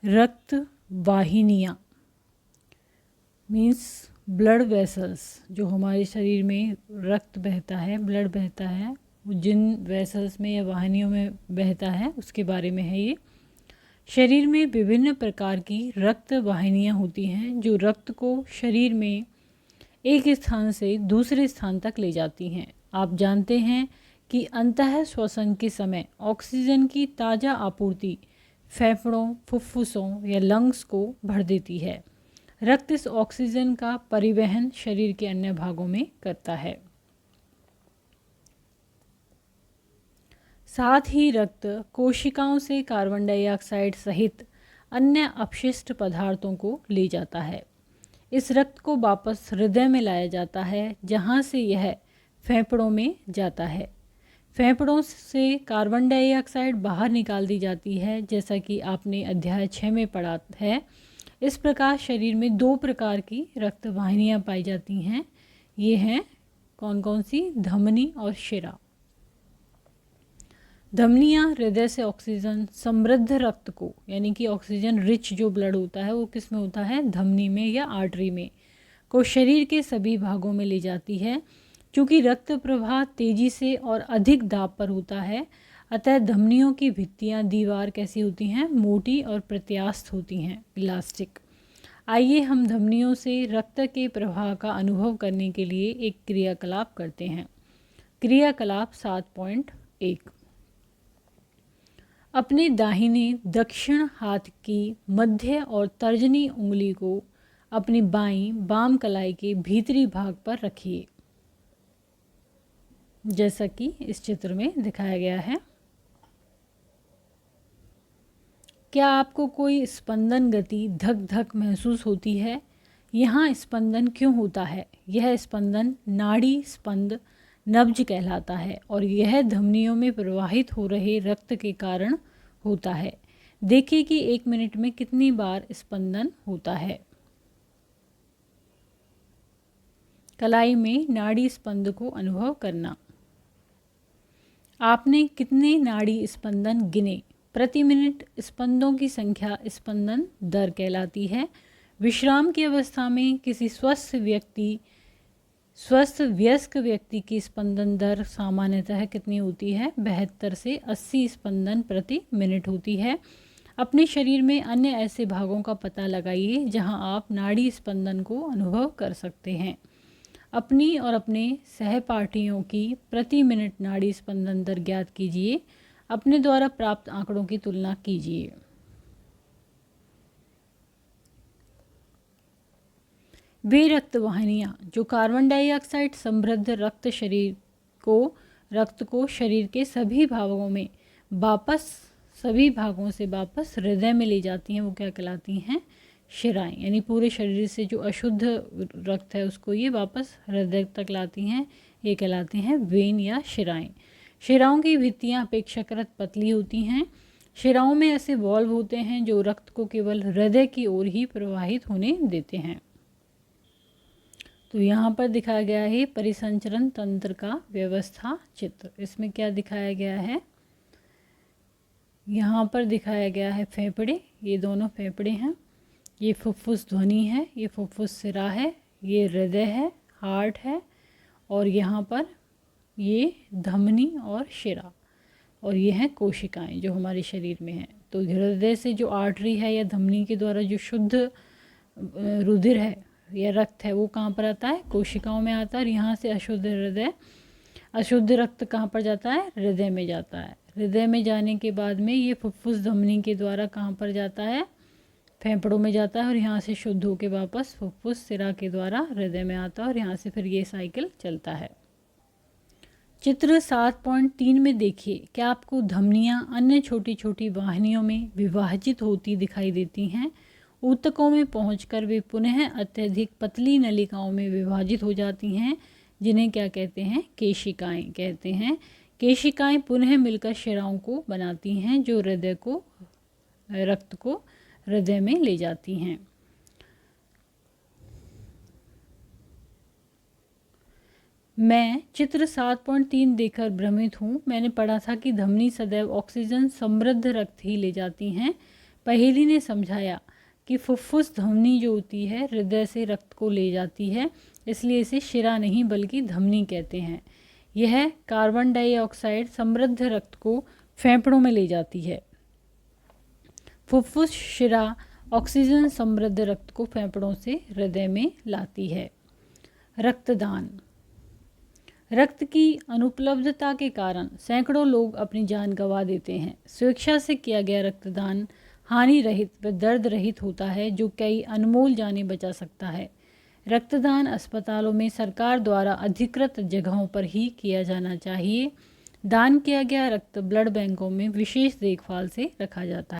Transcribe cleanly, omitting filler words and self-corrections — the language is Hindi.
रक्त वाहिनियाँ मीन्स ब्लड वेसल्स, जो हमारे शरीर में रक्त बहता है, ब्लड बहता है, वो जिन वेसल्स में या वाहिनियों में बहता है उसके बारे में है ये। शरीर में विभिन्न प्रकार की रक्त वाहिनियाँ होती हैं जो रक्त को शरीर में एक स्थान से दूसरे स्थान तक ले जाती हैं। आप जानते हैं कि अंतः श्वसन के समय ऑक्सीजन की ताज़ा आपूर्ति फेफड़ों, फुफ्फुसों या लंग्स को भर देती है। रक्त इस ऑक्सीजन का परिवहन शरीर के अन्य भागों में करता है। साथ ही रक्त कोशिकाओं से कार्बन डाइऑक्साइड सहित अन्य अपशिष्ट पदार्थों को ले जाता है। इस रक्त को वापस हृदय में लाया जाता है, जहां से यह फेफड़ों में जाता है। फेफड़ों से कार्बन डाइऑक्साइड बाहर निकाल दी जाती है, जैसा कि आपने अध्याय 6 में पढ़ा है। इस प्रकार शरीर में 2 प्रकार की रक्त वाहिनियाँ पाई जाती हैं। ये हैं कौन कौन सी? धमनी और शिरा। धमनियाँ हृदय से ऑक्सीजन समृद्ध रक्त को, यानी कि ऑक्सीजन रिच जो ब्लड होता है वो किस में होता है? धमनी में या आर्टरी में, को शरीर के सभी भागों में ले जाती है। चूँकि रक्त प्रवाह तेजी से और अधिक दाब पर होता है, अतः धमनियों की भित्तियाँ, दीवार कैसी होती हैं? मोटी और प्रत्यास्थ होती हैं, इलास्टिक। आइए हम धमनियों से रक्त के प्रवाह का अनुभव करने के लिए एक क्रियाकलाप करते हैं। क्रियाकलाप 7.1। अपने दाहिने दक्षिण हाथ की मध्य और तर्जनी उंगली को अपनी बाईं वाम कलाई के भीतरी भाग पर रखिए, जैसा कि इस चित्र में दिखाया गया है। क्या आपको कोई स्पंदन गति धक धक महसूस होती है? यहाँ स्पंदन क्यों होता है? यह स्पंदन नाड़ी स्पंद नब्ज कहलाता है और यह धमनियों में प्रवाहित हो रहे रक्त के कारण होता है। देखिए कि 1 मिनट में कितनी बार स्पंदन होता है। कलाई में नाड़ी स्पंद को अनुभव करना। आपने कितने नाड़ी स्पंदन गिने? प्रति मिनट स्पंदों की संख्या स्पंदन दर कहलाती है। विश्राम की अवस्था में किसी स्वस्थ वयस्क व्यक्ति की स्पंदन दर सामान्यतः कितनी होती है? 72 से 80 स्पंदन प्रति मिनट होती है। अपने शरीर में अन्य ऐसे भागों का पता लगाइए जहां आप नाड़ी स्पंदन को अनुभव कर सकते हैं। अपनी और अपने सहपाठियों की प्रति मिनट नाड़ी स्पंदन दर ज्ञात कीजिए। अपने द्वारा प्राप्त आंकड़ों की तुलना कीजिए। वे रक्त वाहिनियाँ जो कार्बन डाइऑक्साइड समृद्ध रक्त को शरीर के सभी भागों से वापस हृदय में ले जाती हैं, वो क्या कहलाती हैं? शिराएं। यानी पूरे शरीर से जो अशुद्ध रक्त है उसको ये वापस हृदय तक लाती हैं, ये कहलाती हैं वेन या शिराएं। शिराओं की भित्तियाँ अपेक्षाकृत पतली होती हैं। शिराओं में ऐसे वॉल्व होते हैं जो रक्त को केवल हृदय की ओर ही प्रवाहित होने देते हैं। तो यहाँ पर दिखाया गया है परिसंचरण तंत्र का व्यवस्था चित्र। इसमें क्या दिखाया गया है? यहाँ पर दिखाया गया है फेफड़े, ये दोनों फेफड़े हैं। ये फुफ्फुस ध्वनि है, ये फुफ्फुस सिरा है, ये हृदय है, हार्ट है, और यहाँ पर ये धमनी और शिरा, और ये हैं कोशिकाएं जो हमारे शरीर में हैं। तो हृदय से जो आर्टरी है या धमनी के द्वारा जो शुद्ध रुधिर है या रक्त है वो कहाँ पर आता है? कोशिकाओं में आता है। और यहाँ से अशुद्ध रक्त कहाँ पर जाता है? हृदय में जाता है। हृदय में जाने के बाद में ये फुफ्फुस धमनी के द्वारा कहाँ पर जाता है? फेफड़ों में जाता है, और यहाँ से शुद्ध होकर वापस फुफ्फुस सिरा के द्वारा हृदय में आता है, और यहाँ से फिर ये साइकिल चलता है। चित्र 7.3 में देखिए, क्या आपको धमनियाँ अन्य छोटी छोटी वाहिनियों में विभाजित होती दिखाई देती हैं? ऊतकों में पहुंचकर वे पुनः अत्यधिक पतली नलिकाओं में विभाजित हो जाती हैं, जिन्हें क्या कहते हैं? केशिकाएं कहते हैं। केशिकाएं पुनः मिलकर शिराओं को बनाती हैं जो रक्त को हृदय में ले जाती हैं। मैं चित्र 7.3 देखकर भ्रमित हूँ। मैंने पढ़ा था कि धमनी सदैव ऑक्सीजन समृद्ध रक्त ही ले जाती हैं। पहेली ने समझाया कि फुफ्फुस धमनी जो होती है हृदय से रक्त को ले जाती है, इसलिए इसे शिरा नहीं बल्कि धमनी कहते हैं। यह कार्बन डाइऑक्साइड समृद्ध रक्त को फेफड़ों में ले जाती है। फुफ्फुस शिरा ऑक्सीजन समृद्ध रक्त को फेफड़ों से हृदय में लाती है। रक्तदान। रक्त की अनुपलब्धता के कारण सैकड़ों लोग अपनी जान गंवा देते हैं। स्वेच्छा से किया गया रक्तदान हानि रहित व दर्द रहित होता है, जो कई अनमोल जानें बचा सकता है। रक्तदान अस्पतालों में सरकार द्वारा अधिकृत जगहों पर ही किया जाना चाहिए। दान किया गया रक्त ब्लड बैंकों में विशेष देखभाल से रखा जाता है।